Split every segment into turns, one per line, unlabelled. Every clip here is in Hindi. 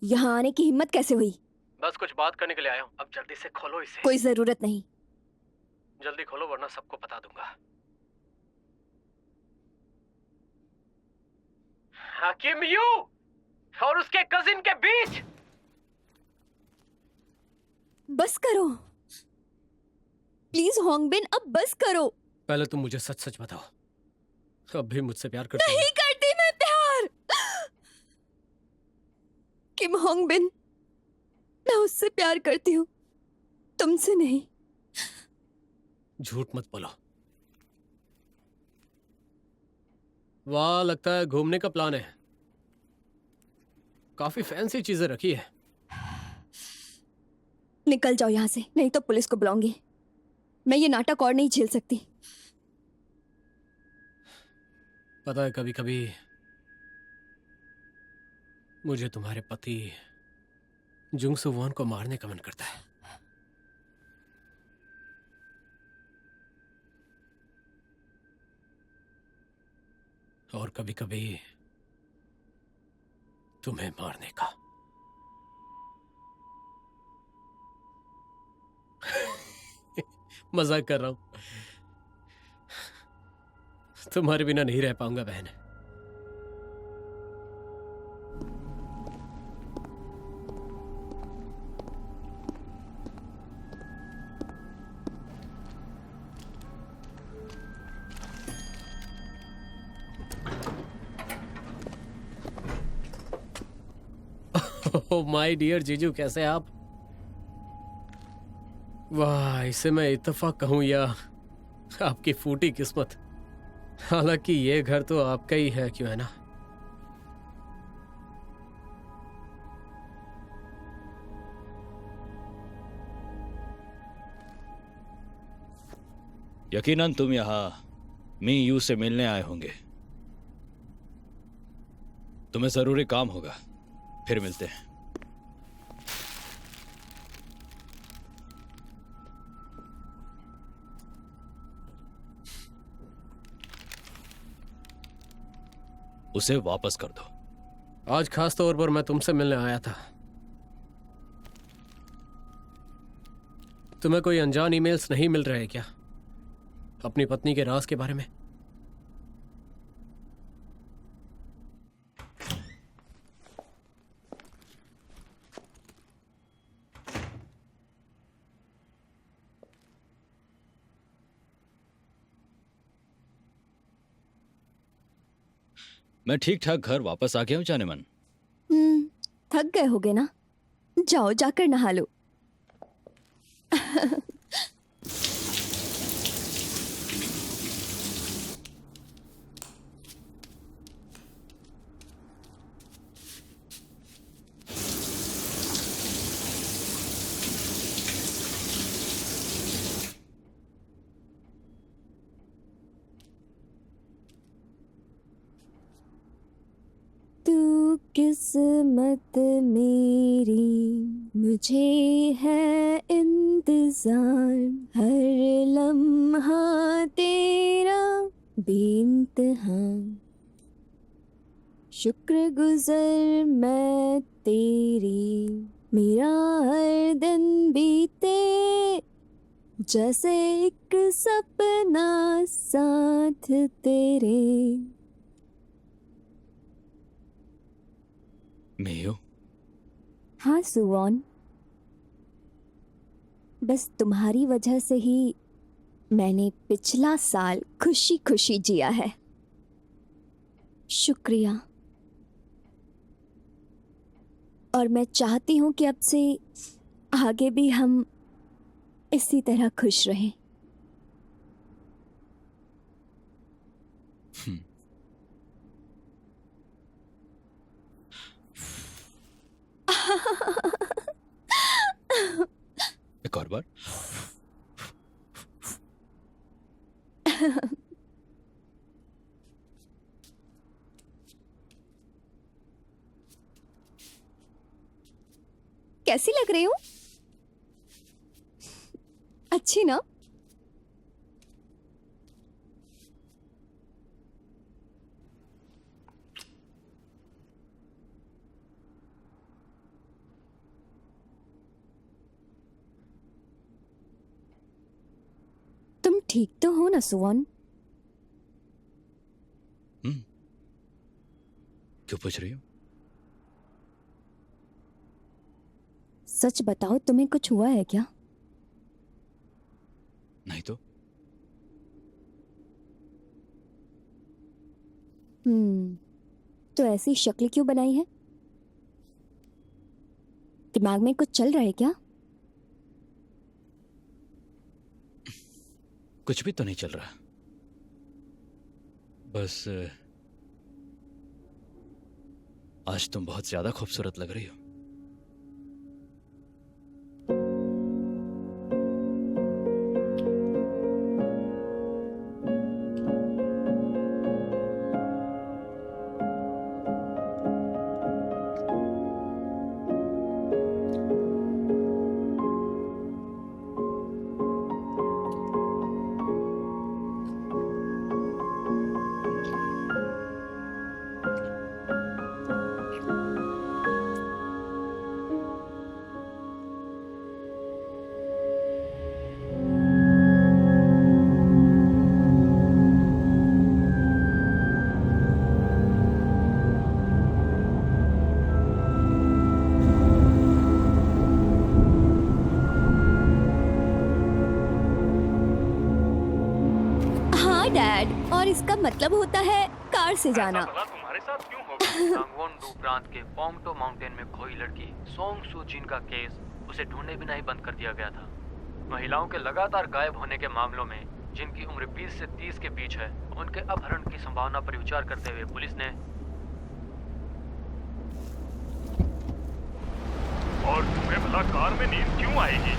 यहाँ आने की हिम्मत कैसे हुई?
बस कुछ बात करने के लिए आया हूँ। अब जल्दी से खोलो इसे।
कोई जरूरत नहीं।
जल्दी खोलो वरना सबको बता दूंगा। किम यू और उसके कजिन के बीच।
बस करो प्लीज होंगबिन, अब बस करो।
पहले तुम मुझे सच सच बताओ, अब भी मुझसे प्यार करती हो
नहीं
ना?
करती मैं प्यार। किम होंगबिन, मैं उससे प्यार करती हूँ, तुमसे नहीं।
झूठ मत बोलो। वाह, लगता है घूमने का प्लान है। काफी फैंसी चीजें रखी है।
निकल जाओ यहाँ से, नहीं तो पुलिस को बुलाऊंगी। मैं ये नाटक और नहीं झेल सकती।
पता है, कभी कभी मुझे तुम्हारे पति जुंग सू वॉन को मारने का मन करता है। और कभी कभी तुम्हें मारने का। मजाक कर रहा हूं। तुम्हारे बिना नहीं रह पाऊंगा बहन। ओह माय डियर जीजू, कैसे आप? वाह, इसे मैं इत्तेफाक कहूं या आपकी फूटी किस्मत। हालांकि ये घर तो आपका ही है, क्यों है ना?
यकीनन तुम यहाँ मी यू से मिलने आए होंगे। तुम्हें जरूरी काम होगा, फिर मिलते हैं। उसे वापस कर दो।
आज खास तौर पर मैं तुमसे मिलने आया था। तुम्हें कोई अनजान ईमेल्स नहीं मिल रहे क्या अपनी पत्नी के राज के बारे में?
मैं ठीक ठाक घर वापस आ गया हूँ जाने मन।
थक गए होगे ना, जाओ जाकर नहा लो। तू किस्मत मेरी, मुझे है इंतजार, हर लम्हा तेरा बेइंतहा। शुक्रगुज़र मैं तेरी, मेरा हर दिन बीते जैसे एक सपना साथ तेरे।
मेयो,
हाँ सुवॉन, बस तुम्हारी वजह से ही मैंने पिछला साल खुशी खुशी जिया है। शुक्रिया। और मैं चाहती हूं कि अब से आगे भी हम इसी तरह खुश रहें।
एक और बार।
कैसी लग रही हूं? अच्छी ना? ठीक तो हो ना सुवन?
क्यों पूछ रही हो?
सच बताओ, तुम्हें कुछ हुआ है क्या?
नहीं तो।
तो ऐसी शक्ल क्यों बनाई है? दिमाग में कुछ चल रहा है क्या?
कुछ भी तो नहीं चल रहा, बस आज तुम बहुत ज्यादा खूबसूरत लग रही हो।
हाँ डैड, और इसका मतलब होता है कार से जाना।
भला तुम्हारे साथ क्यों होगा? सांगवोन डू प्रांत के पोंगटो माउंटेन में खोई लड़की सोंग सू जिन का केस उसे ढूंढे बिना ही बंद कर दिया गया था। महिलाओं के लगातार गायब होने के मामलों में जिनकी उम्र 20 से 30 के बीच है, उनके अपहरण की संभावना पर विचार करते हुए पुलिस ने। और तुम्हें भला कार में नींद क्यों आएगी?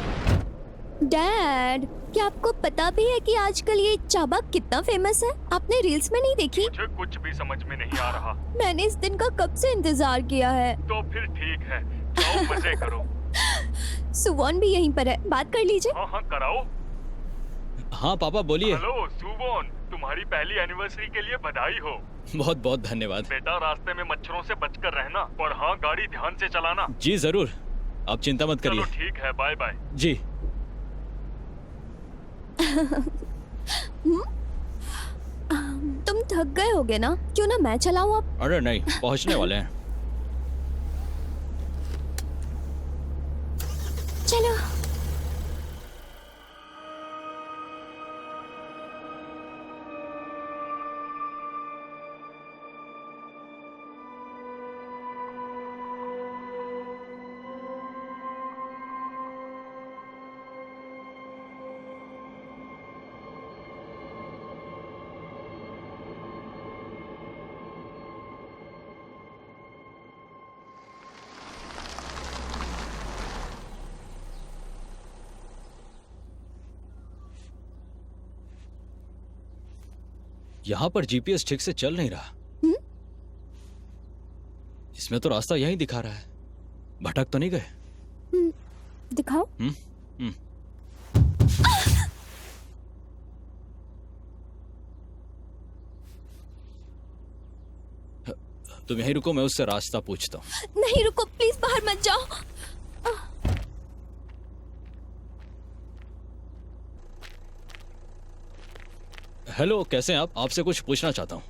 डैड, क्या आपको पता भी है कि आजकल ये चाबा कितना फेमस है? आपने रील्स में नहीं देखी?
मुझे कुछ भी समझ में नहीं आ रहा।
मैंने इस दिन का कब से इंतजार किया है।
तो फिर ठीक है, जाओ मजे करो।
सुवॉन भी यहीं पर है, बात कर लीजिए।
हाँ हाँ कराओ।
हाँ पापा बोलिए।
हेलो सुवोन, तुम्हारी पहली एनिवर्सरी के लिए बधाई हो।
बहुत बहुत धन्यवाद।
बेटा रास्ते में मच्छरों से बचकर रहना, और हाँ गाड़ी ध्यान से चलाना।
जी जरूर, आप चिंता मत करिए।
चलो ठीक है, बाय बाय।
जी।
तुम थक गए होगे ना, क्यों ना मैं चलाऊं अब?
अरे नहीं, पहुंचने वाले हैं।
चलो।
यहाँ पर जीपीएस ठीक से चल नहीं रहा। इसमें तो रास्ता यहीं दिखा रहा है। भटक तो नहीं गए?
दिखाओ।
तुम यहीं रुको, मैं उससे रास्ता पूछता हूँ।
नहीं रुको, प्लीज बाहर मत जाओ।
हेलो, कैसे हैं आप? आपसे कुछ पूछना चाहता हूँ।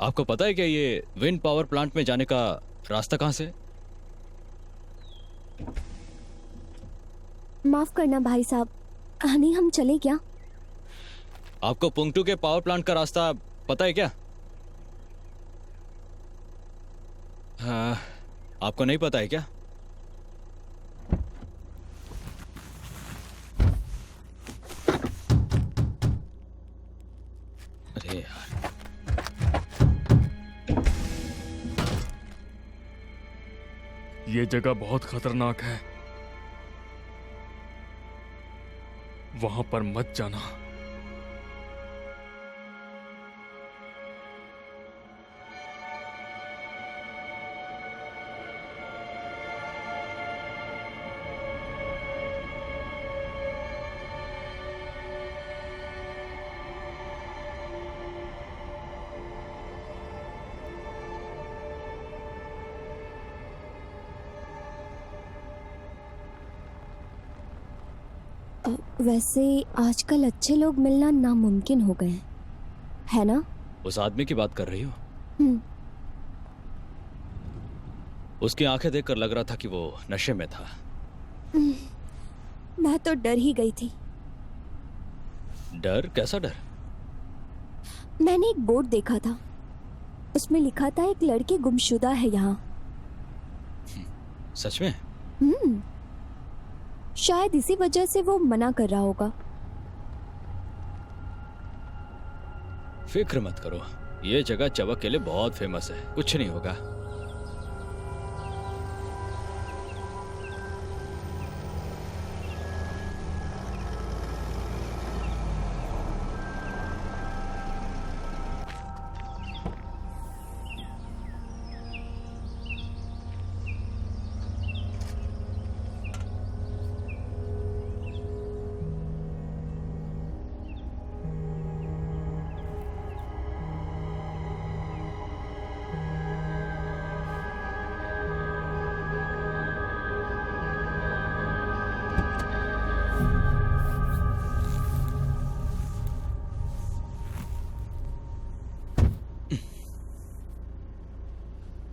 आपको पता है कि ये विंड पावर प्लांट में जाने का रास्ता कहाँ से है?
माफ करना भाई साहब, हनी हम चले क्या?
आपको पुंगटू के पावर प्लांट का रास्ता पता है क्या? हाँ, आपको नहीं पता है क्या? अरे यार,
ये जगह बहुत खतरनाक है, वहां पर मत जाना।
वैसे आजकल अच्छे लोग मिलना नामुमकिन हो गए हैं, है ना?
उस आदमी की बात कर रही हो?
हम्म,
उसकी आंखें देखकर लग रहा था कि वो नशे में था।
मैं तो डर ही गई थी।
डर? कैसा डर?
मैंने एक बोर्ड देखा था, उसमें लिखा था एक लड़की गुमशुदा है यहाँ।
सच में?
हम्म, शायद इसी वजह से वो मना कर रहा होगा।
फिक्र मत करो, ये जगह चवक के लिए बहुत फेमस है, कुछ नहीं होगा।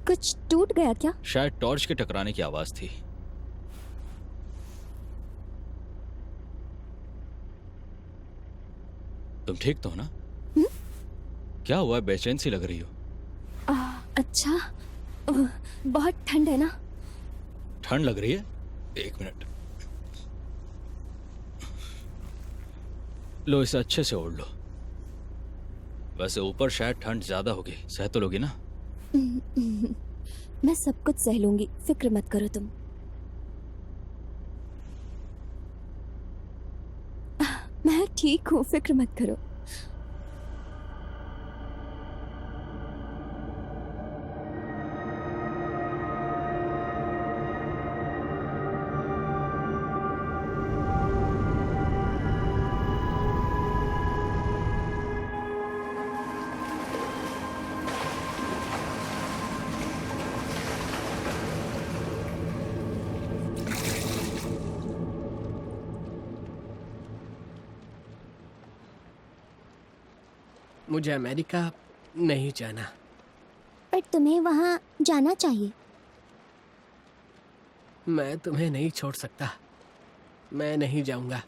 कुछ टूट गया क्या?
शायद टॉर्च के टकराने की आवाज थी। तुम ठीक तो हो ना? क्या हुआ, बेचैन सी लग रही हो?
अच्छा, बहुत ठंड है ना?
ठंड लग रही है? एक मिनट, लो इसे अच्छे से ओढ़ लो। वैसे ऊपर शायद ठंड ज्यादा होगी, सह तो लोगी ना?
मैं सब कुछ सह लूंगी, फिक्र मत करो तुम। मैं ठीक हूँ, फिक्र मत करो।
मुझे अमेरिका नहीं जाना।
पर तुम्हें वहाँ जाना चाहिए।
मैं तुम्हें नहीं छोड़ सकता, मैं नहीं जाऊंगा।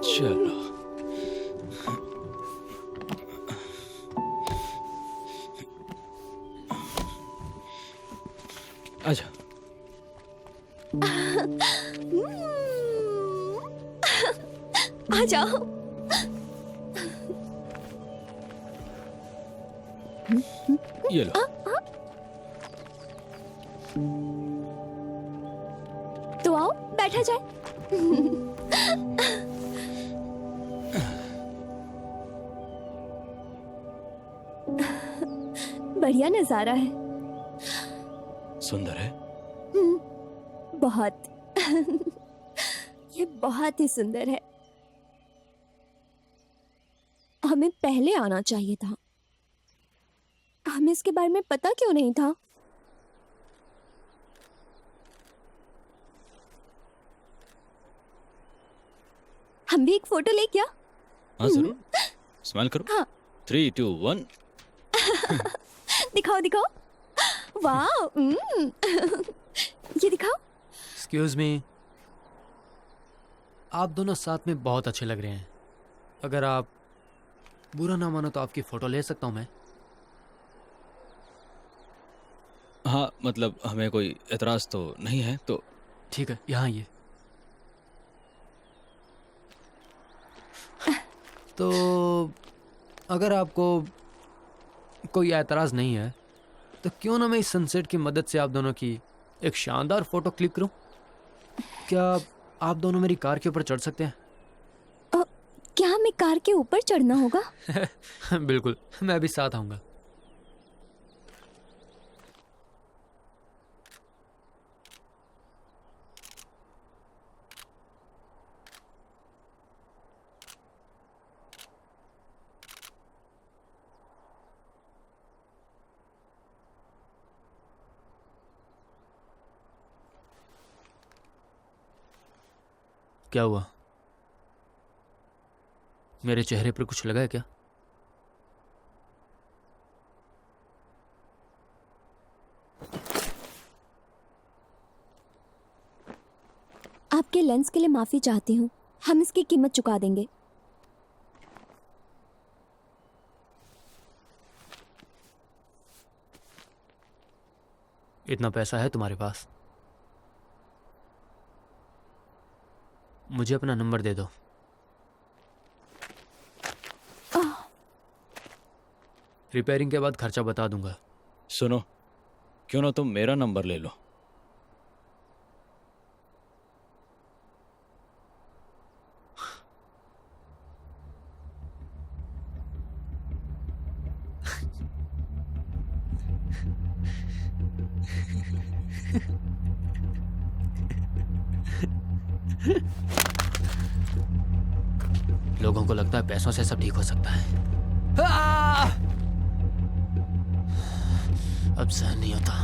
चलो आजा।
आ जाओ।
ये लो।
तो आओ, बैठा जाए। बढ़िया नजारा है।
सुंदर है।
बहुत। ये बहुत ही सुंदर है। हमें पहले आना चाहिए था। हमें इसके बारे में पता क्यों नहीं था? हम भी एक फोटो ले क्या?
हाँ जरूर, स्माइल करो।
हाँ।
3, 2, 1।
दिखाओ दिखाओ। वाह। ये दिखाओ।
एक्सक्यूज मी, आप दोनों साथ में बहुत अच्छे लग रहे हैं। अगर आप बुरा ना मानो तो आपकी फोटो ले सकता हूँ मैं?
हाँ मतलब हमें कोई एतराज तो नहीं है तो।
ठीक है, यहाँ ये। तो अगर आपको कोई एतराज नहीं है तो क्यों ना मैं इस सनसेट की मदद से आप दोनों की एक शानदार फोटो क्लिक करूं? क्या आप दोनों मेरी कार के ऊपर चढ़ सकते हैं?
कार के ऊपर चढ़ना होगा?
बिल्कुल, मैं भी साथ आऊंगा। क्या हुआ? मेरे चेहरे पर कुछ लगा है क्या?
आपके लेंस के लिए माफी चाहती हूँ, हम इसकी कीमत चुका देंगे।
इतना पैसा है तुम्हारे पास? मुझे अपना नंबर दे दो। रिपेयरिंग के बाद खर्चा बता दूंगा।
सुनो, क्यों ना तुम मेरा नंबर ले लो।
लोगों को लगता है पैसों से सब ठीक हो सकता है। अब सहन नहीं होता।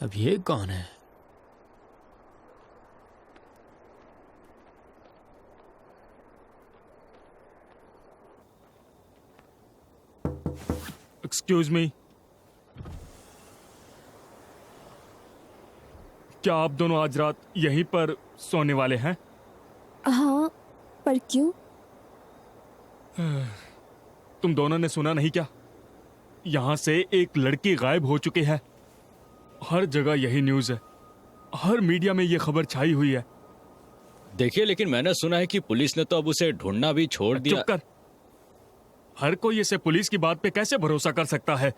अब ये कौन है?
एक्सक्यूज मी, क्या आप दोनों आज रात यहीं पर सोने वाले हैं?
हाँ, पर क्यों?
तुम दोनों ने सुना नहीं क्या? यहाँ से एक लड़की गायब हो चुकी है। हर जगह यही न्यूज़ है, हर मीडिया में ये खबर छाई हुई है।
देखिए, लेकिन मैंने सुना है कि पुलिस ने तो अब उसे ढूंढना भी छोड़ दिया।
चुप कर। हर कोई इसे पुलिस की बात पे कैसे भरोसा कर सकता है?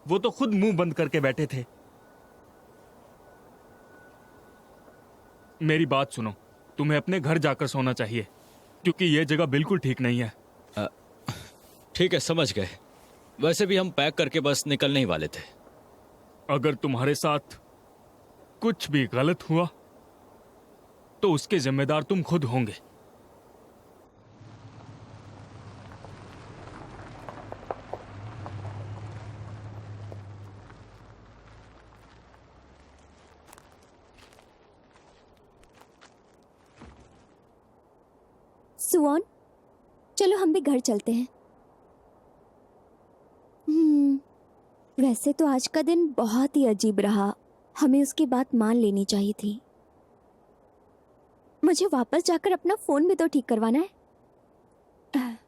वो तो खुद मुंह बंद करके बैठे थे। मेरी बात सुनो, तुम्हें अपने घर जाकर सोना चाहिए, क्योंकि यह जगह बिल्कुल ठीक नहीं है।
ठीक है, समझ गए। वैसे भी हम पैक करके बस निकलने ही वाले थे।
अगर तुम्हारे साथ कुछ भी गलत हुआ तो उसके जिम्मेदार तुम खुद होंगे।
सुवॉन, चलो हम भी घर चलते हैं। वैसे तो आज का दिन बहुत ही अजीब रहा, हमें उसकी बात मान लेनी चाहिए थी। मुझे वापस जाकर अपना फोन भी तो ठीक करवाना है।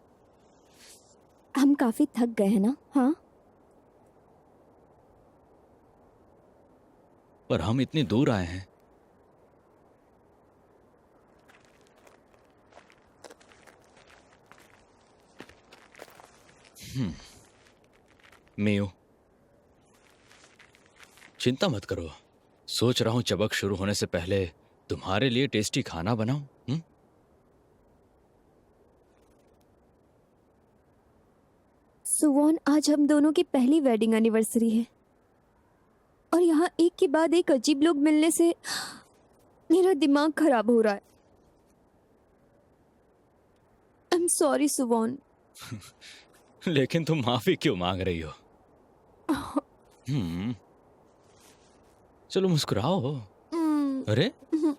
हम काफी थक गए हैं ना? हाँ,
पर हम इतनी दूर आए हैं। मियो, चिंता मत करो। सोच रहा हूं चबक शुरू होने से पहले तुम्हारे लिए टेस्टी खाना बनाऊं।
सुवॉन, आज हम दोनों की पहली वेडिंग एनिवर्सरी है और यहाँ एक के बाद एक अजीब लोग मिलने से मेरा दिमाग खराब हो रहा है। I am sorry Suwon.
लेकिन तुम माफी क्यों मांग रही हो? चलो मुस्कुराओ।
हम्म,
अरे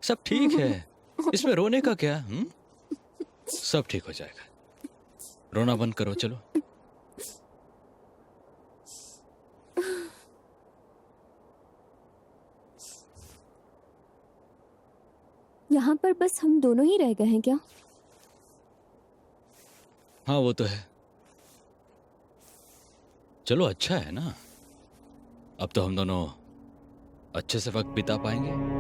सब ठीक है, इसमें रोने का क्या? सब ठीक हो जाएगा। रोना बंद करो, चलो।
यहाँ पर बस हम दोनों ही रह गए हैं क्या?
हाँ वो तो है। चलो अच्छा है ना, अब तो हम दोनों अच्छे से वक्त बिता पाएंगे।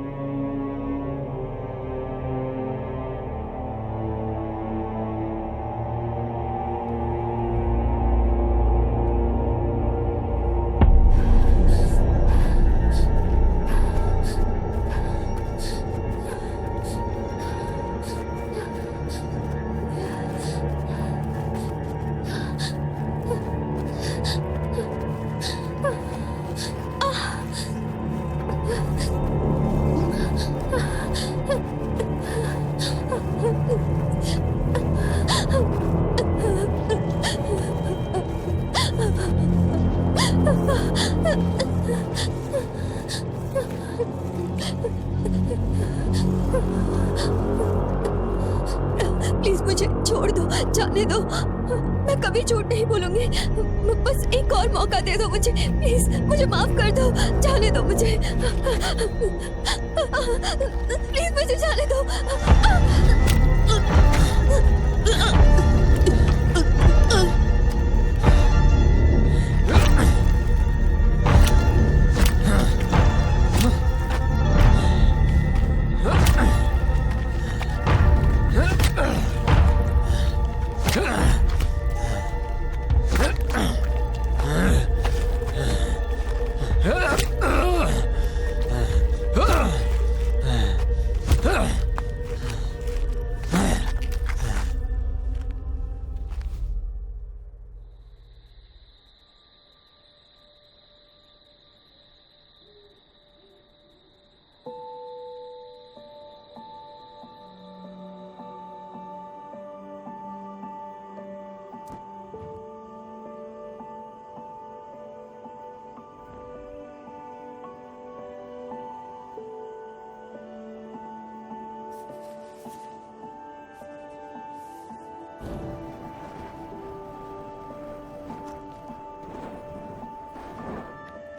प्लीज मुझे छोड़ दो, जाने दो। मैं कभी झूठ नहीं बोलूंगी। बस एक और मौका दे दो मुझे, प्लीज मुझे माफ कर दो, जाने दो मुझे। प्लीज मुझे जाने दो।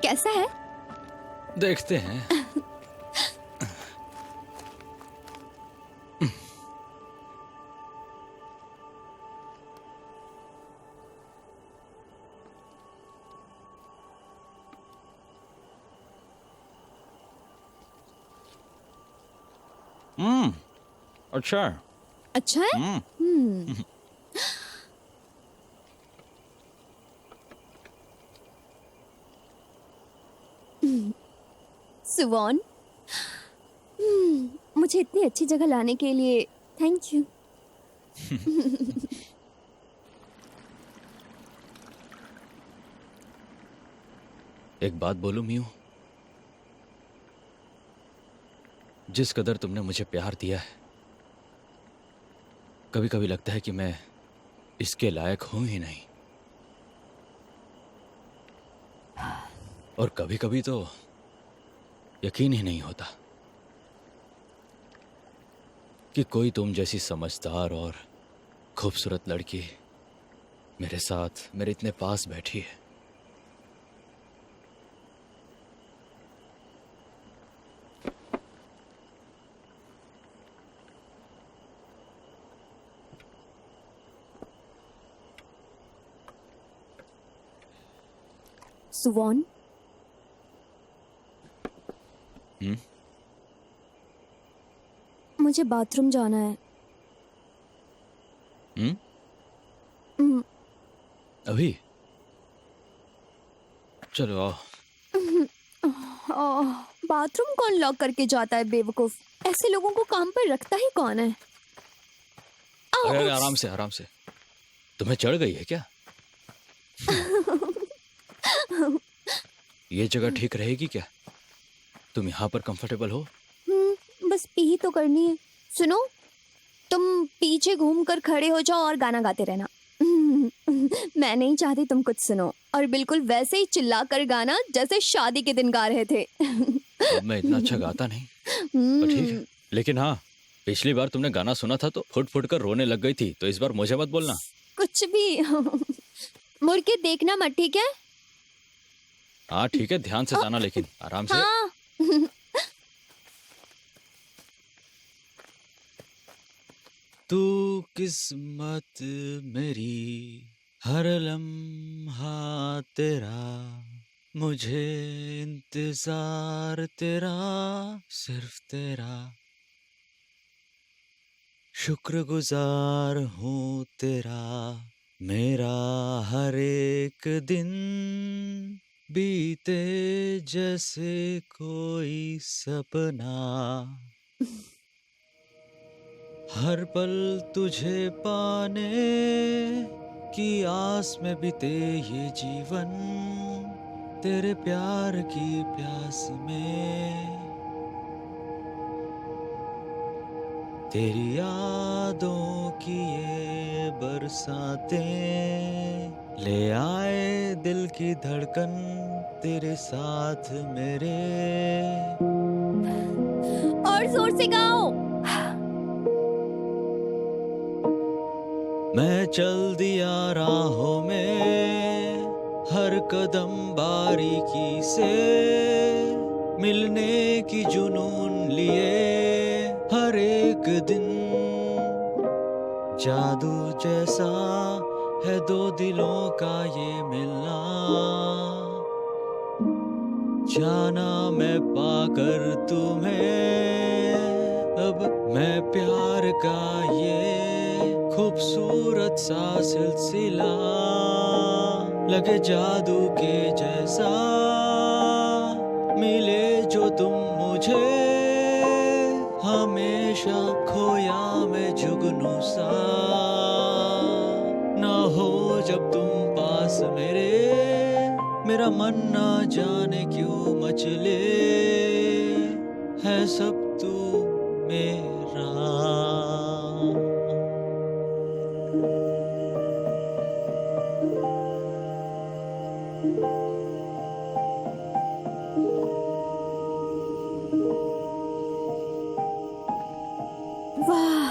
कैसा है?
देखते हैं। अच्छा है।
अच्छा है? सुवॉन, मुझे इतनी अच्छी जगह लाने के लिए थैंक यू।
एक बात बोलूं मियो, जिस कदर तुमने मुझे प्यार दिया है, कभी कभी लगता है कि मैं इसके लायक हूं ही नहीं। और कभी कभी तो यकीन ही नहीं होता कि कोई तुम जैसी समझदार और खूबसूरत लड़की मेरे साथ मेरे इतने पास बैठी है।
सुवॉन, मुझे बाथरूम जाना है।
अभी चलो आओ।
बाथरूम कौन लॉक करके जाता है बेवकूफ? ऐसे लोगों को काम पर रखता ही कौन है?
अरे अरे, आराम से आराम से। तुम्हें चढ़ गई है क्या? ये जगह ठीक रहेगी क्या? तुम यहाँ पर कंफर्टेबल हो?
बस पी ही तो करनी है। सुनो, तुम पीछे घूमकर खड़े हो जाओ और गाना गाते रहना। मैं नहीं चाहती तुम कुछ सुनो, और बिल्कुल वैसे ही चिल्ला कर गाना जैसे शादी के दिन गा रहे थे।
अब मैं इतना अच्छा गाता नहीं, पर ठीक है। लेकिन हाँ, पिछली बार तुमने गाना सुना था तो फुट फुट कर रोने लग गई थी, तो इस बार मुझे मत बोलना।
कुछ भी मुड़ के देखना मत, ठीक है?
हाँ ठीक है, ध्यान से जाना लेकिन आराम से।
हाँ।
तू किस्मत मेरी, हर लम्हा तेरा, मुझे इंतजार तेरा, सिर्फ तेरा, शुक्रगुजार हूँ तेरा, मेरा हर एक दिन बीते जैसे कोई सपना, हर पल तुझे पाने की आस में बीते ये जीवन, तेरे प्यार की प्यास में, तेरी यादों की ये बरसातें ले आए दिल की धड़कन तेरे साथ मेरे।
और जोर से गाओ।
मैं चल दिया राहों में, हर कदम बारीकी से, मिलने की जुनून लिए, हर एक दिन जादू जैसा है दो दिलों का ये मिलना, जाना मैं पाकर तुम्हें, अब मैं प्यार का ये खूबसूरत सा सिलसिला, लगे जादू के जैसा, मिले जो तुम मुझे, हमेशा खोया मैं जुगनू सा, ना हो जब तुम पास मेरे, मेरा मन ना जाने क्यों मचले, है सब तू मेरा।
वाह,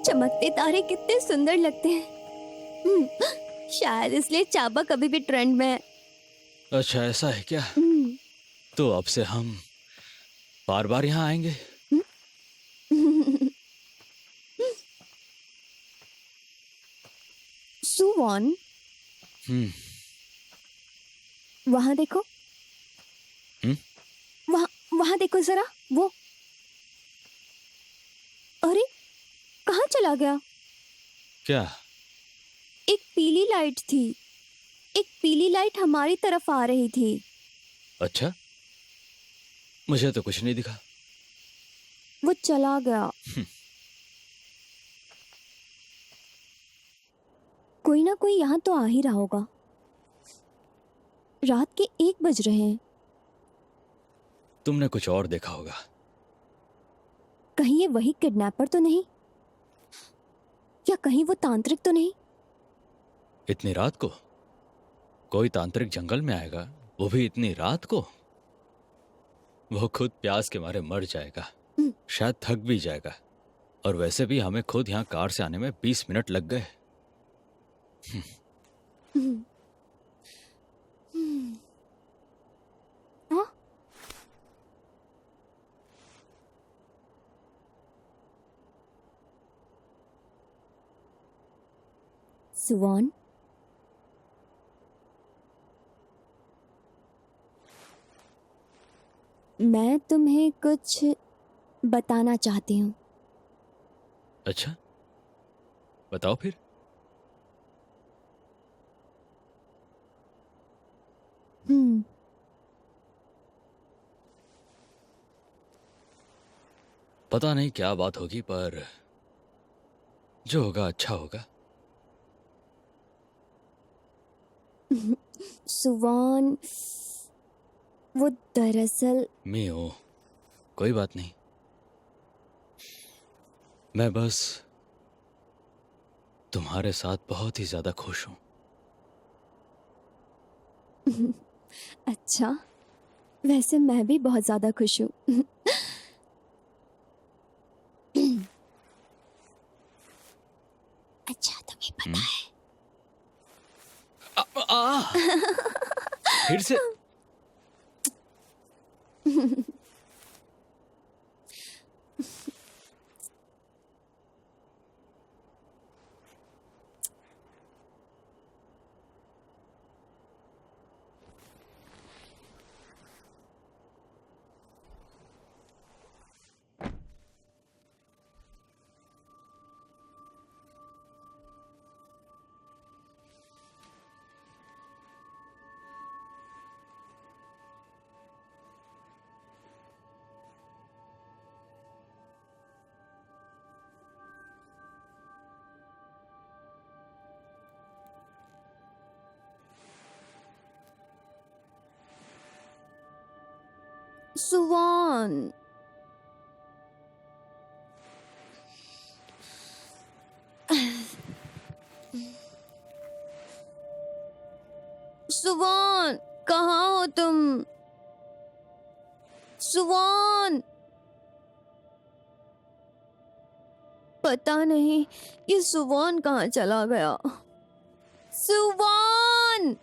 चमकते तारे कितने सुंदर लगते हैं। शायद इसलिए चाबक अभी भी ट्रेंड में है।
अच्छा ऐसा है क्या? तो अब से हम बार बार यहाँ आएंगे।
सुवॉन, वहां देखो। वहां वहां देखो जरा, वो। अरे कहाँ चला गया?
क्या?
एक पीली लाइट थी, एक पीली लाइट हमारी तरफ आ रही थी।
अच्छा, मुझे तो कुछ नहीं दिखा।
वो चला गया। कोई ना कोई यहाँ तो आ ही रहा होगा। रात के 1 बज रहे हैं।
तुमने कुछ और देखा होगा।
कहीं ये वही किडनैपर तो नहीं, या कहीं वो तांत्रिक तो नहीं?
इतनी रात को कोई तांत्रिक जंगल में आएगा, वो भी इतनी रात को? वो खुद प्यास के मारे मर जाएगा, शायद थक भी जाएगा। और वैसे भी हमें खुद यहाँ कार से आने में 20 मिनट लग गए।
हाँ? सुवॉन, मैं तुम्हें कुछ बताना चाहती हूँ।
अच्छा, बताओ फिर। पता नहीं क्या बात होगी, पर जो होगा अच्छा होगा।
सुवॉन, वो दरअसल
मियो, कोई बात नहीं। मैं बस तुम्हारे साथ बहुत ही ज्यादा खुश हूं।
अच्छा, वैसे मैं भी बहुत ज्यादा खुश हूँ। अच्छा तुम्हें पता है
फिर से
सुवान। सुवान कहाँ हो तुम? सुवान पता नहीं ये सुवान कहाँ चला गया। सुवान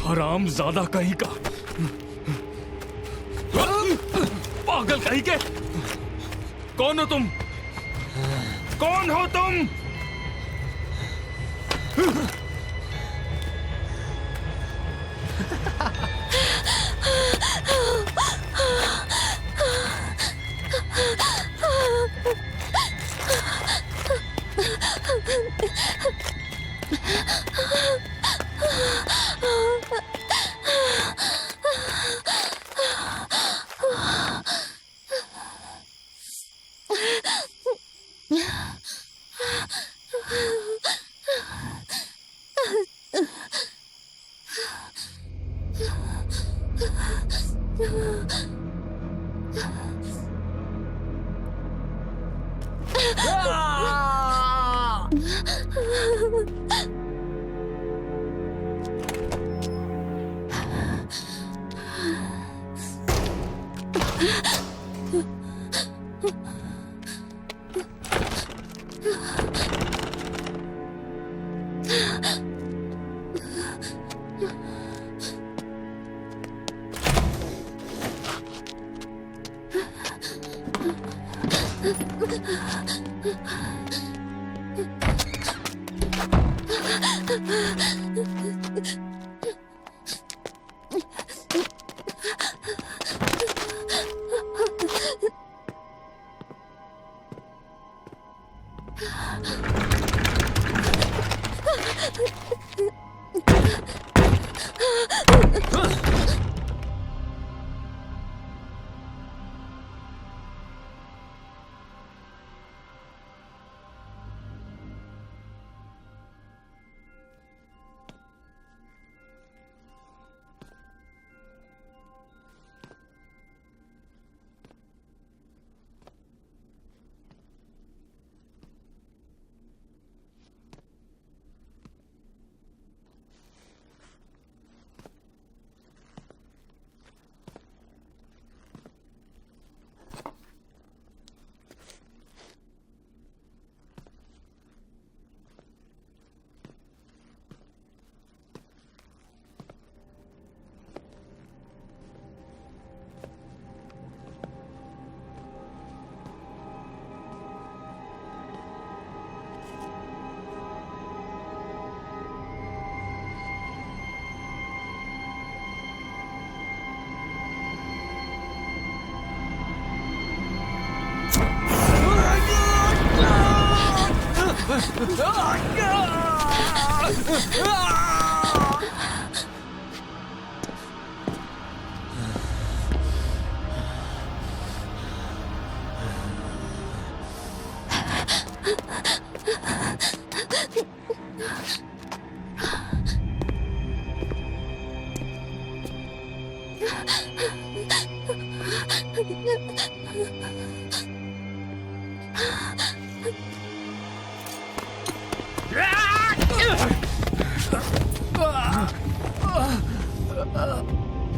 हराम ज्यादा कहीं का, पागल कहीं के। कौन हो तुम? कौन हो तुम?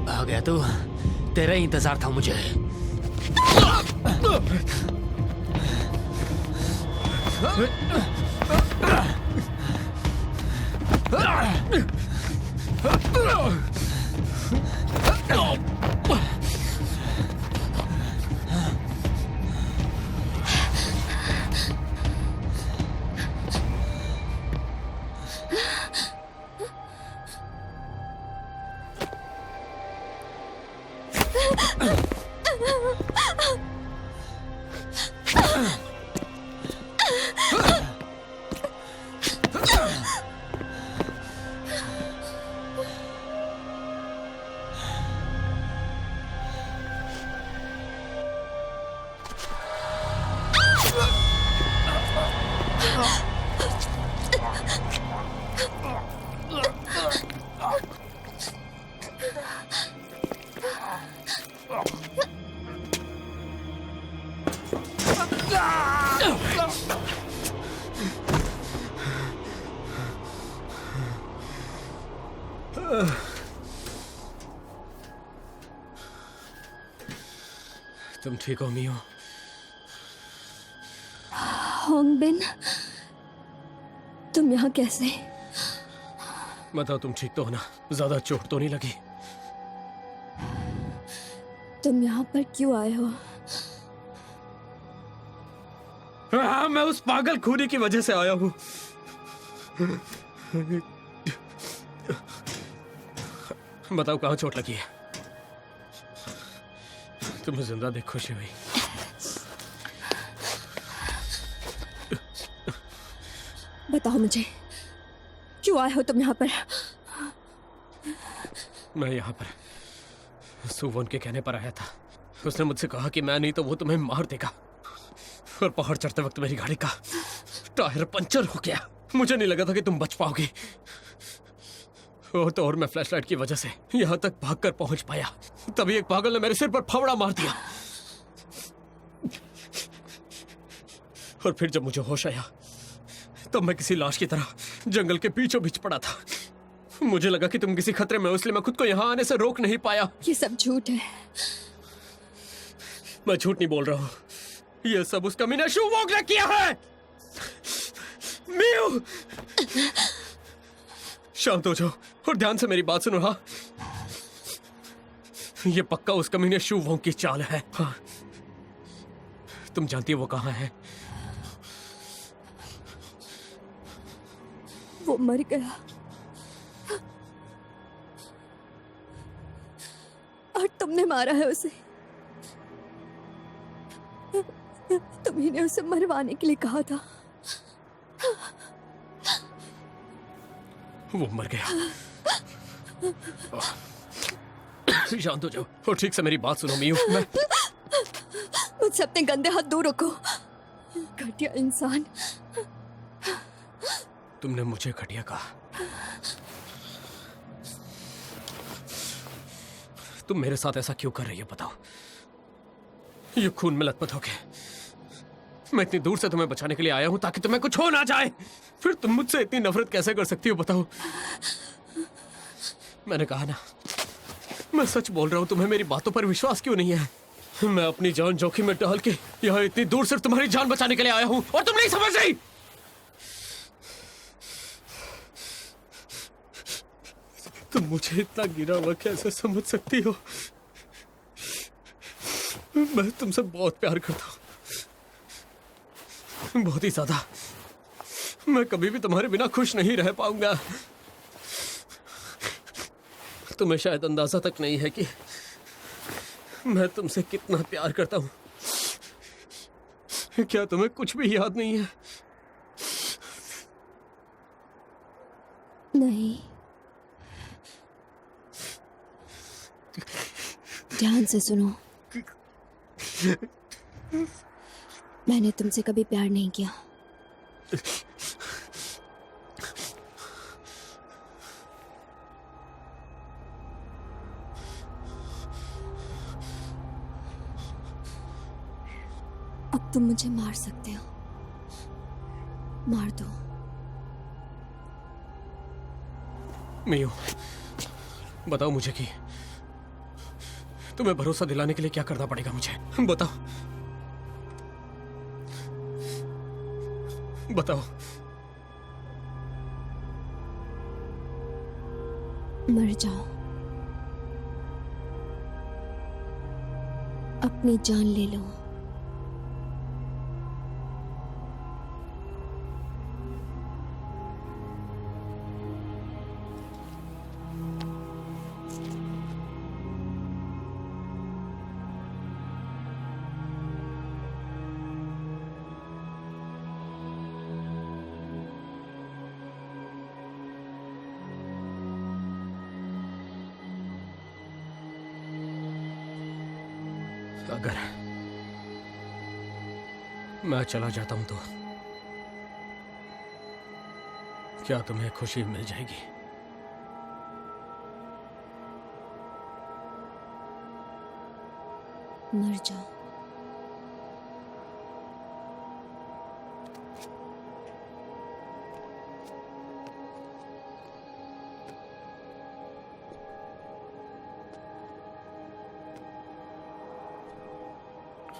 आ गया तू। तेरा ही इंतजार था मुझे।
तुम ठीक हो मियो?
होंगबिन, तुम यहाँ कैसे?
बताओ, तुम ठीक तो हो ना? ज्यादा चोट तो नहीं लगी?
तुम यहाँ पर क्यों आए हो?
हाँ, मैं उस पागल खूनी की वजह से आया हूँ। बताओ, कहाँ चोट लगी है? तुम्हें जिंदा देख खुशी हुई।
बताओ मुझे, क्यों आए हो तुम यहाँ पर?
मैं यहाँ पर सुवोन के कहने पर आया था। उसने मुझसे कहा कि मैं नहीं तो वो तुम्हें मार देगा। और पहाड़ चढ़ते वक्त मेरी गाड़ी का टायर पंचर हो गया। मुझे नहीं लगा था कि तुम बच पाओगी। और मैं फ्लैशलाइट की वजह से यहाँ तक भागकर पहुंच पाया। तभी एक पागल ने मेरे सिर पर फावड़ा मार दिया। और फिर जब मुझे होश आया तब मैं किसी लाश की तरह जंगल के बीचों बीच पड़ा था। मुझे लगा कि तुम किसी खतरे में हो, इसलिए मैं खुद को यहाँ आने से रोक नहीं पाया।
ये सब झूठ है।
मैं झूठ नहीं बोल रहा हूँ। ये सब उस कमीने शू वॉन्ग ने किया है। मियो, शांत हो जाओ और ध्यान से मेरी बात सुनो। हाँ, ये पक्का उस कमीने शू वॉन्ग की चाल है। हाँ, तुम जानती हो वो कहाँ है?
वो मर गया और तुमने मारा है उसे। तुम्ही ने उसे मरवाने के लिए कहा था।
वो मर गया। शांत हो जाओ और ठीक से मेरी बात सुनो मियो। मैं
मुझसे अपने गंदे हाथ दूर रखो, घटिया इंसान।
तुमने मुझे घटिया कहा। तुम मेरे साथ ऐसा क्यों कर रही हो बताओ? ये खून में लथपथ हो गए। मैं इतनी दूर से तुम्हें बचाने के लिए आया हूं ताकि तुम्हें कुछ हो ना जाए। फिर तुम मुझसे इतनी नफरत कैसे कर सकती हो बताओ? मैंने कहा ना, मैं सच बोल रहा हूं। तुम्हें मेरी बातों पर विश्वास क्यों नहीं है? मैं अपनी जान जोखिम में डाल के यहाँ इतनी दूर सिर्फ तुम्हारी जान बचाने के लिए आया हूं और तुम नहीं समझ रही। तुम मुझे इतना गिरा हुआ कैसे समझ सकती हो? मैं तुमसे बहुत प्यार करता हूं, बहुत ही ज्यादा। मैं कभी भी तुम्हारे बिना खुश नहीं रह पाऊंगा। तुम्हें शायद अंदाजा तक नहीं है कि मैं तुमसे कितना प्यार करता हूं। क्या तुम्हें कुछ भी याद नहीं है?
नहीं, ध्यान से सुनो। मैंने तुमसे कभी प्यार नहीं किया। अब तुम मुझे मार सकते हो, मार दो।
मियो, बताओ मुझे कि तुम्हें भरोसा दिलाने के लिए क्या करना पड़ेगा मुझे? बताओ, बताओ।
मर जाओ, अपनी जान ले लो।
अगर मैं चला जाता हूं तो क्या तुम्हें खुशी मिल जाएगी?
मर जाओ।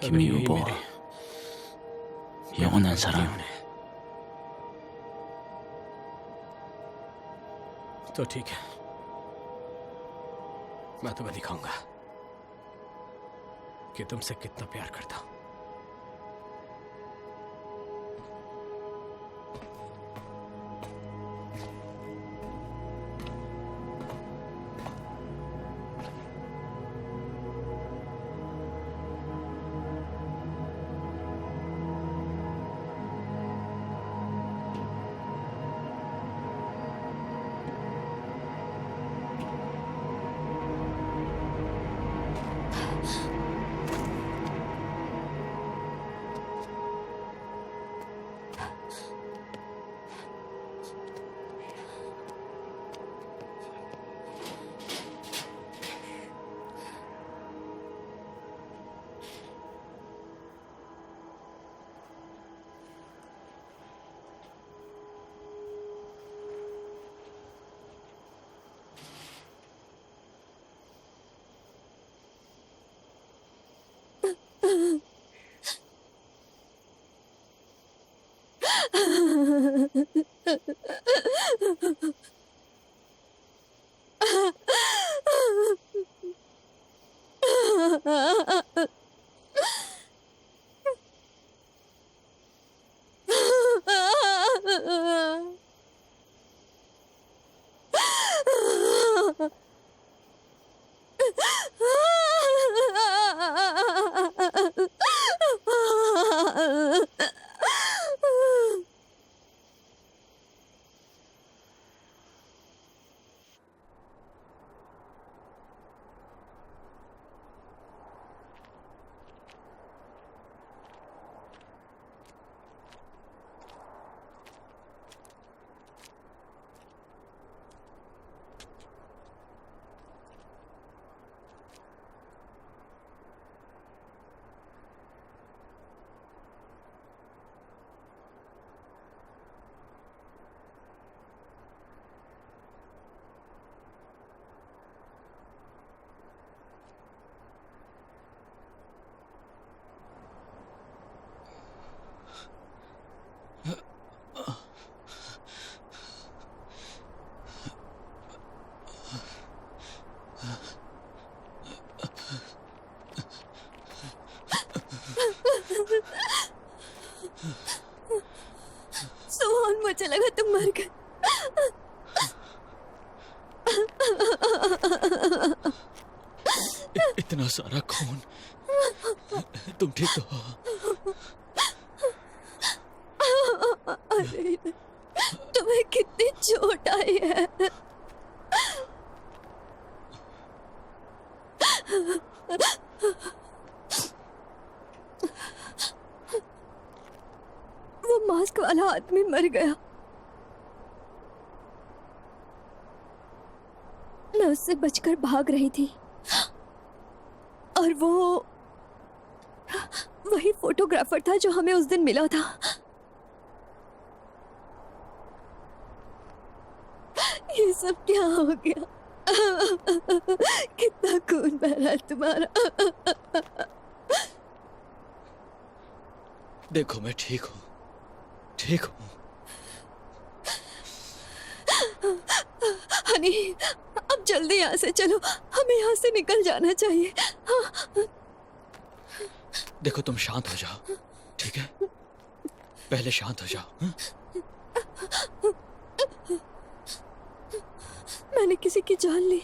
अभी यही
김유보,
मेरी
영원한 사랑.
तो ठीक है, मैं तुम्हें दिखाऊंगा कि तुमसे कितना प्यार करता हूं।
सुहान, मुझे लगा तुम मर गए।
इतना सारा खून। तुम ठीक तो हो?
अरे, तुम्हें कितनी चोट आई है? वो मास्क वाला आदमी मर गया। मैं उससे बचकर भाग रही थी और वो वही फोटोग्राफर था जो हमें उस दिन मिला था। ये सब क्या हो गया? कितना खून बह रहा है तुम्हारा।
देखो मैं ठीक हूँ, ठीक हूँ।
हनी, अब जल्दी यहाँ से चलो, हमें यहाँ से निकल जाना चाहिए। हाँ।
देखो तुम शांत हो जाओ, ठीक है? पहले शांत हो जाओ। हाँ?
मैंने किसी की जान ली।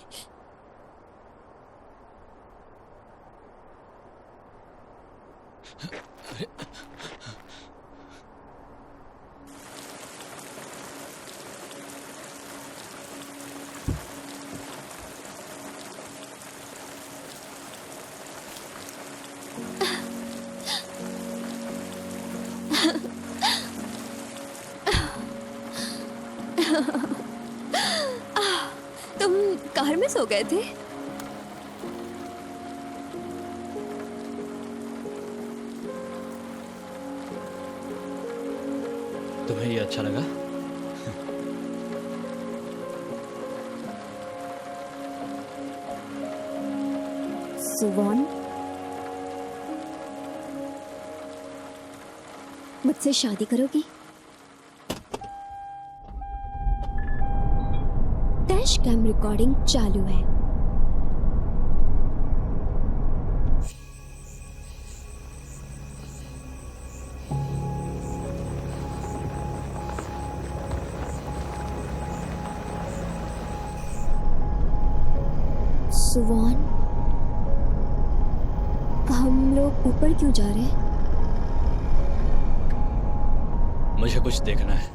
तुम कार में सो गए थे?
तुम्हें ये अच्छा लगा?
सुवॉन, मुझसे शादी करोगी? डैश कैम रिकॉर्डिंग चालू है। सुवॉन, हम लोग ऊपर क्यों जा रहे हैं?
मुझे कुछ देखना है।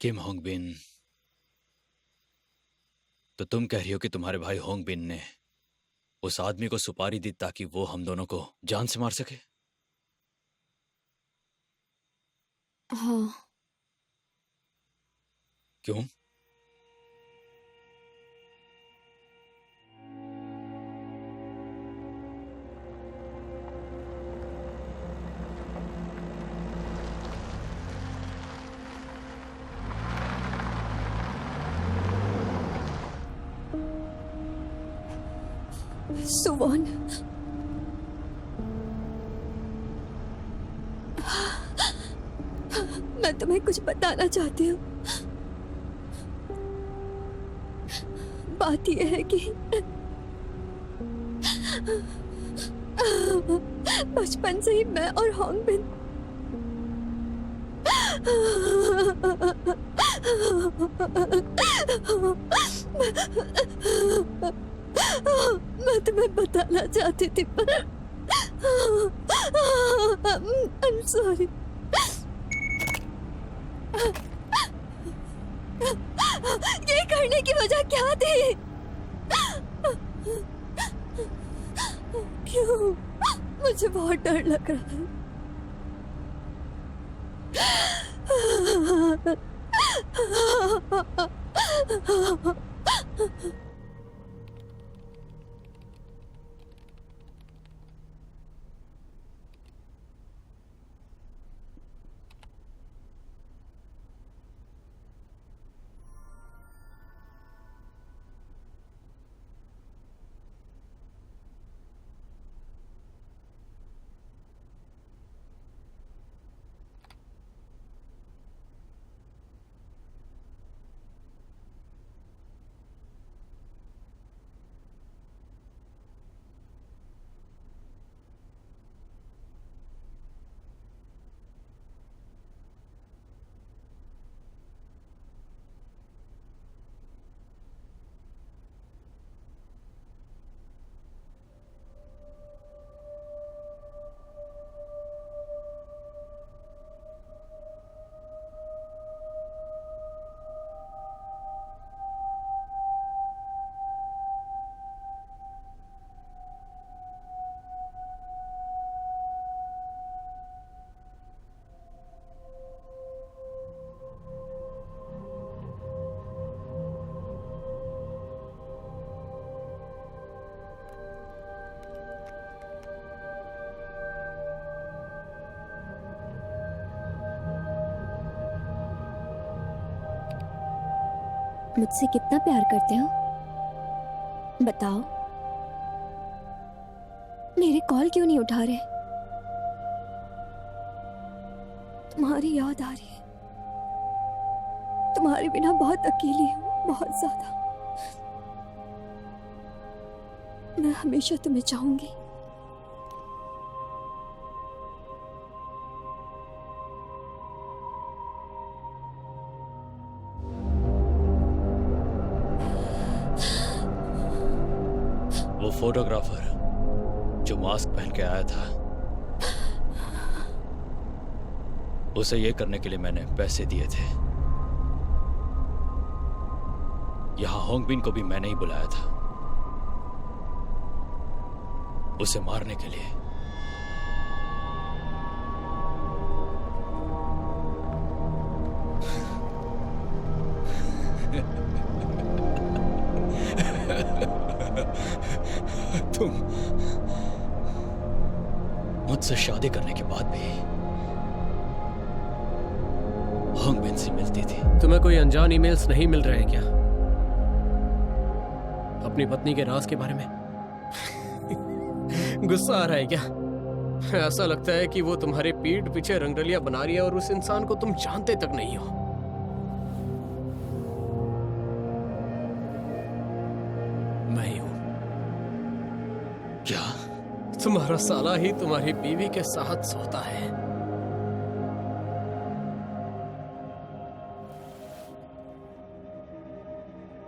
किम होंग बिन, तो तुम कह रही हो कि तुम्हारे भाई होंग बिन ने उस आदमी को सुपारी दी ताकि वो हम दोनों को जान से मार सके?
हाँ।
क्यों?
सुवॉन, मैं तुम्हें कुछ बताना चाहती हूँ। बात यह है कि बचपन से ही मैं और होंग बिन मैं तुम्हें बताना चाहती थी पर I'm sorry। ये करने की वजह क्या थी? क्यों? मुझे बहुत डर लग रहा है। मुझसे कितना प्यार करते हो? बताओ। मेरे कॉल क्यों नहीं उठा रहे? तुम्हारी याद आ रही है। तुम्हारे बिना बहुत अकेली हूँ, बहुत ज्यादा। मैं हमेशा तुम्हें चाहूंगी।
वो फोटोग्राफर जो मास्क पहन के आया था, उसे ये करने के लिए मैंने पैसे दिए थे। यहां होंगबिन को भी मैंने ही बुलाया था, उसे मारने के लिए। तुम मुझसे शादी करने के बाद भी होंगबिन से मिलती थी।
तुम्हें कोई अनजान ईमेल्स नहीं मिल रहे हैं क्या अपनी पत्नी के राज के बारे में? गुस्सा आ रहा है क्या? ऐसा लगता है कि वो तुम्हारे पीठ पीछे रंगरलियां बना रही है और उस इंसान को तुम जानते तक नहीं हो। मैं ही हूं।
क्या?
तुम्हारा साला ही तुम्हारी बीवी के साथ सोता है।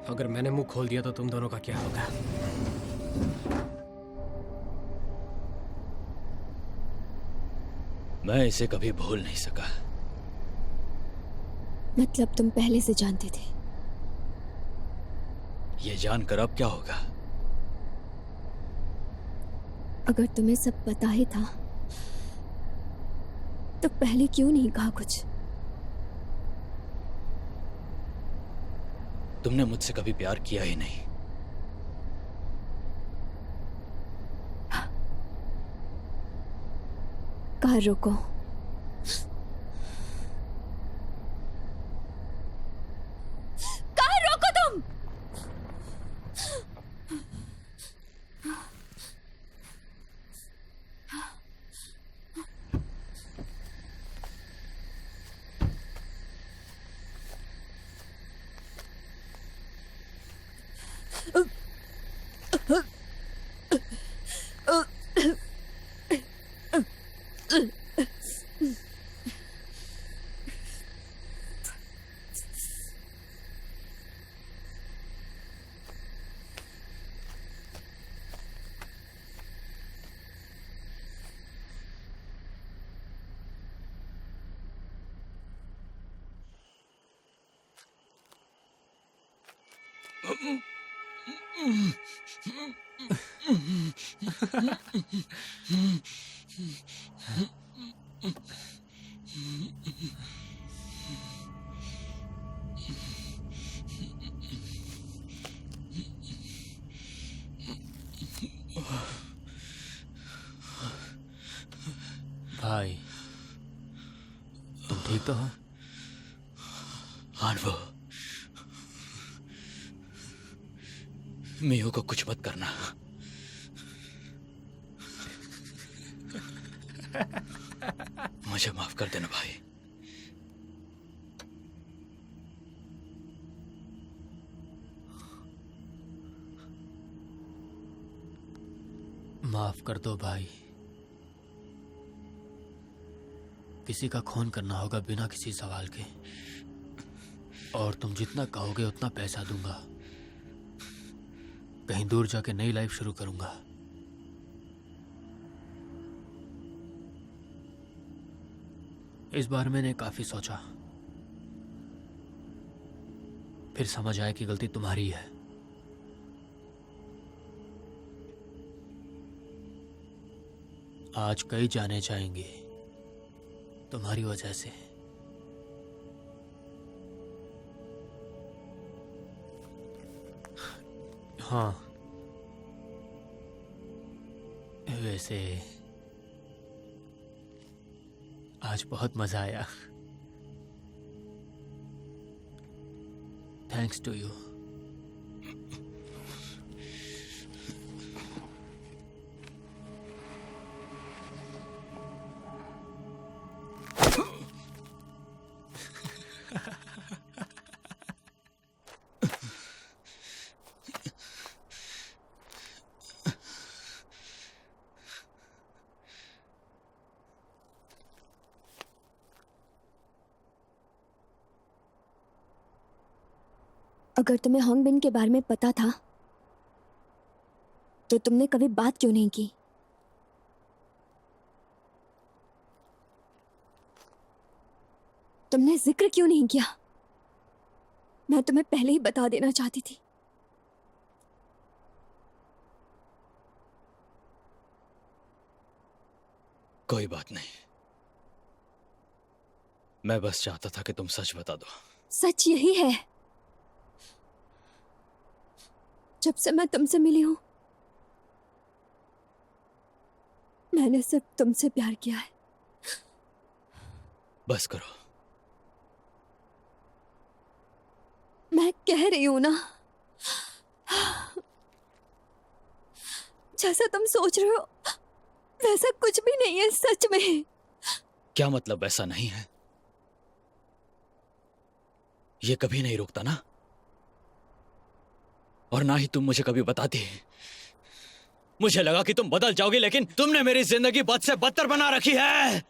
अगर मैंने मुंह खोल दिया तो तुम दोनों का क्या होगा?
मैं इसे कभी भूल नहीं सका।
मतलब तुम पहले से जानते थे?
ये जानकर अब क्या होगा?
अगर तुम्हें सब पता ही था तो पहले क्यों नहीं कहा कुछ?
तुमने मुझसे कभी प्यार किया ही नहीं।
कार रोको। कार रोको तुम।
भाई, तुम ठीक तो हो?
आनवो, मियो को कुछ मत करना। मुझे माफ कर देना भाई।
माफ कर दो भाई। किसी का खून करना होगा बिना किसी सवाल के, और तुम जितना कहोगे उतना पैसा दूंगा। कहीं दूर जाके नई लाइफ शुरू करूंगा। इस बार मैंने काफी सोचा, फिर समझ आया कि गलती तुम्हारी है। आज कई जाने जाएंगे तुम्हारी वजह से। हाँ, वैसे आज बहुत मजा आया। Thanks to you.
अगर तुम्हें होंग बिन के बारे में पता था तो तुमने कभी बात क्यों नहीं की? तुमने जिक्र क्यों नहीं किया? मैं तुम्हें पहले ही बता देना चाहती थी।
कोई बात नहीं, मैं बस चाहता था कि तुम सच बता दो।
सच यही है, जब से मैं तुमसे मिली हूं मैंने सिर्फ तुमसे प्यार किया है।
बस करो।
मैं कह रही हूं ना, जैसा तुम सोच रहे हो वैसा कुछ भी नहीं है सच में।
क्या मतलब ऐसा नहीं है? ये कभी नहीं रुकता ना, और ना ही तुम मुझे कभी बताती। मुझे लगा कि तुम बदल जाओगी, लेकिन तुमने मेरी जिंदगी बद से बदतर बना रखी है।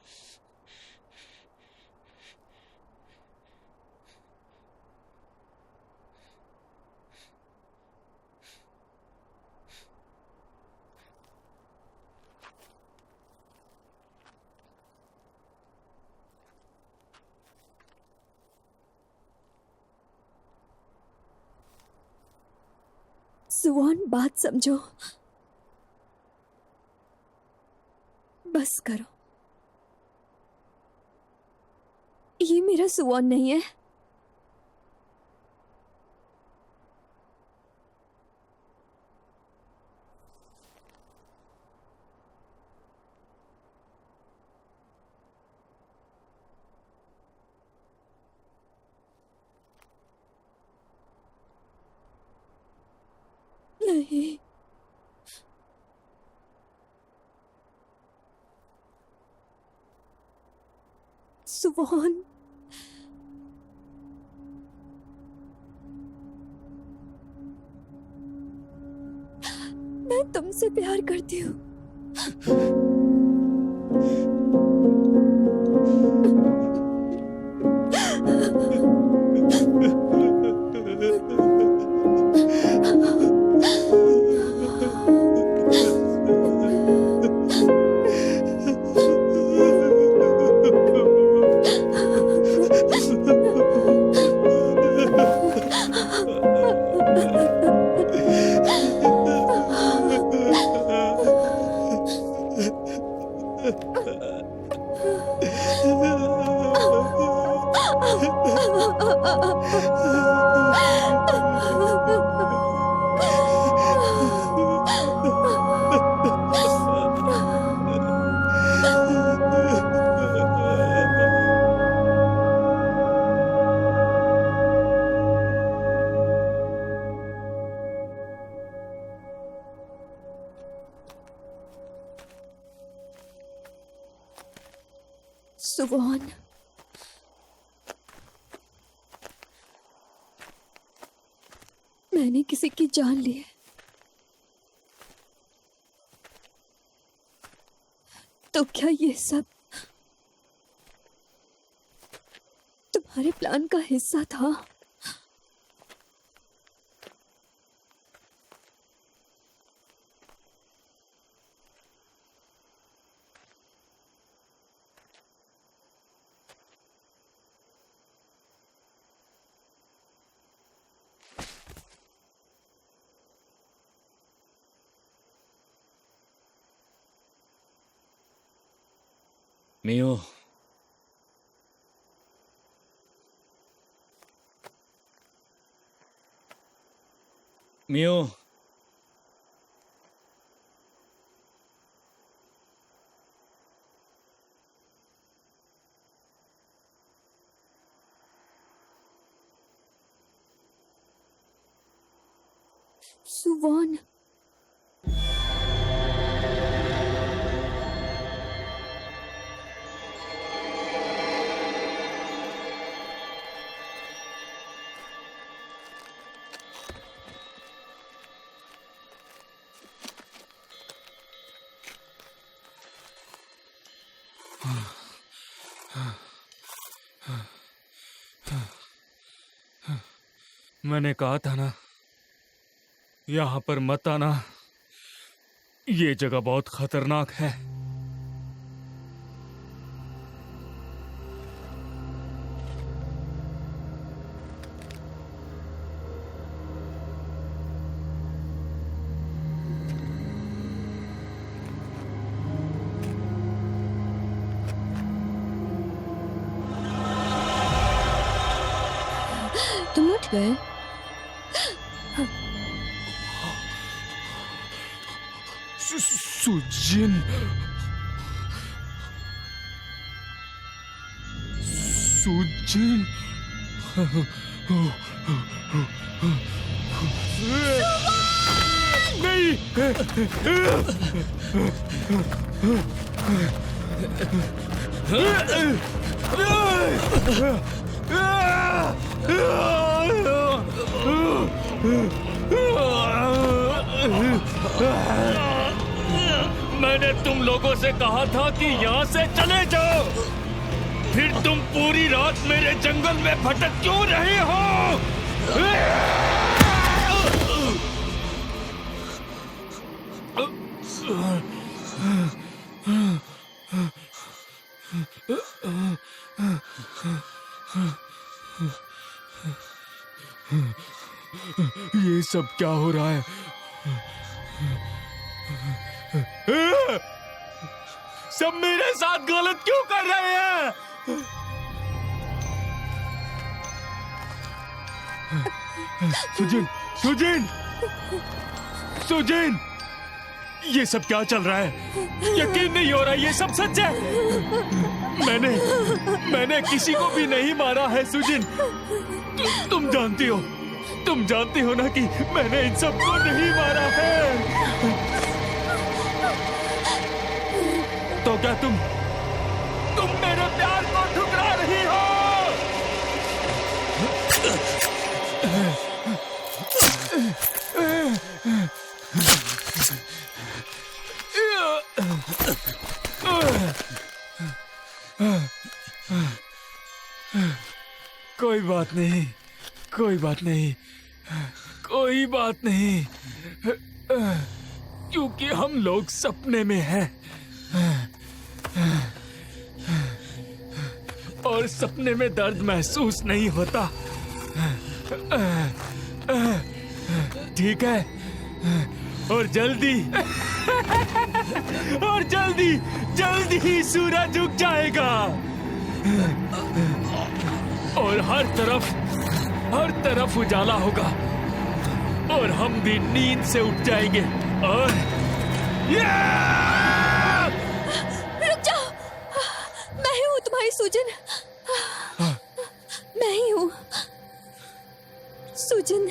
सुवॉन, बात समझो। बस करो। ये मेरा सुवॉन नहीं है। नहीं, सुवॉन, मैं तुमसे प्यार करती हूँ। सुवॉन, मैंने किसी की जान ली है, तो क्या ये सब तुम्हारे प्लान का हिस्सा था?
मियो, मियो,
सुवॉन,
मैंने कहा था ना, यहाँ पर मत आना। ये जगह बहुत खतरनाक है।
तुम उठ गए?
सुजिन, सुजिन, नहीं, मैंने तुम लोगों से कहा था कि यहाँ से चले जाओ, फिर तुम पूरी रात मेरे जंगल में भटक क्यों रहे हो? ये सब क्या हो रहा है? सब मेरे साथ गलत क्यों कर रहे हैं? सुजिन, सुजिन, सुजिन, ये सब क्या चल रहा है? यकीन नहीं हो रहा ये सब सच है। मैंने किसी को भी नहीं मारा है सुजिन। तुम जानती हो ना कि मैंने इन सबको नहीं मारा है। तो क्या तुम मेरे प्यार को ठुकरा रही हो? कोई बात नहीं, कोई बात नहीं, कोई बात नहीं, क्योंकि हम लोग सपने में हैं और सपने में दर्द महसूस नहीं होता। ठीक है, और जल्दी ही सूरज उग जाएगा और हर तरफ उजाला होगा और हम भी नींद से उठ जाएंगे और
रुक जाओ, मैं ही हूँ तुम्हारी सुजन, मैं ही हूँ सुजन।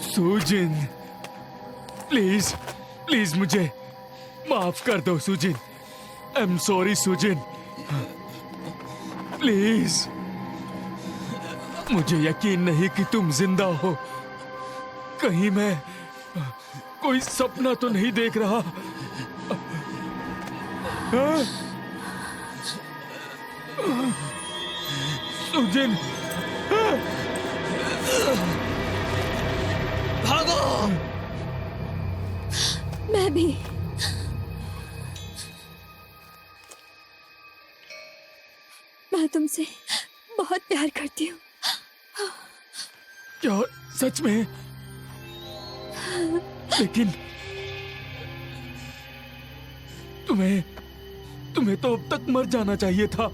सुजिन, प्लीज मुझे माफ कर दो Sujin. I am sorry Sujin, please. मुझे यकीन नहीं कि तुम जिंदा हो। कहीं मैं कोई सपना तो नहीं देख रहा? हाँ? सुजिन,
भागो!
मैं भी। मैं तुमसे बहुत प्यार करती हूँ।
क्या सच में? लेकिन तुम्हें तो अब तक मर जाना चाहिए था।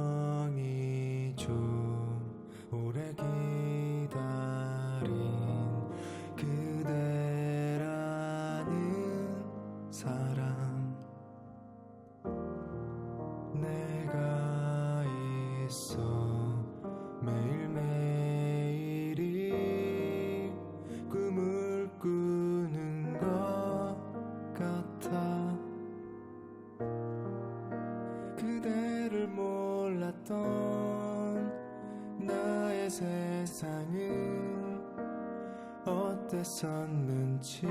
운명이 좀 오래 기다린 그대라는 사람 내가 있어 매일매일이 꿈을 꾸는 것 같아 그대를 몰랐던 나의 세상은 어땠었는지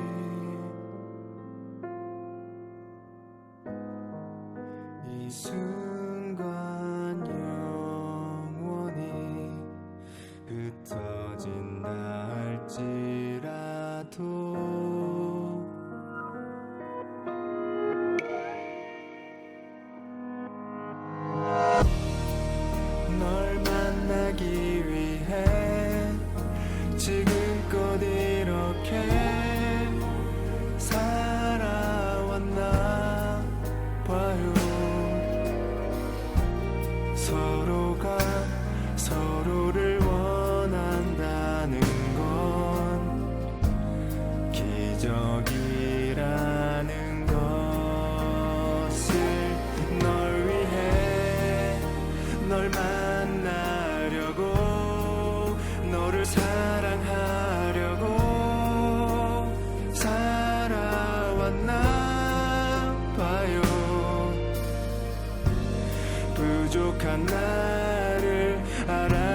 이 순간 영원히 흩어진다 할지라도 널 만나기 위해 지금껏 이렇게 살아왔나 봐요 서로가 서로를 원한다는 건 기적이라는 것을 널 위해 널 만나려고 너를 사랑하려고 살아왔나 봐요 부족한 나를 알아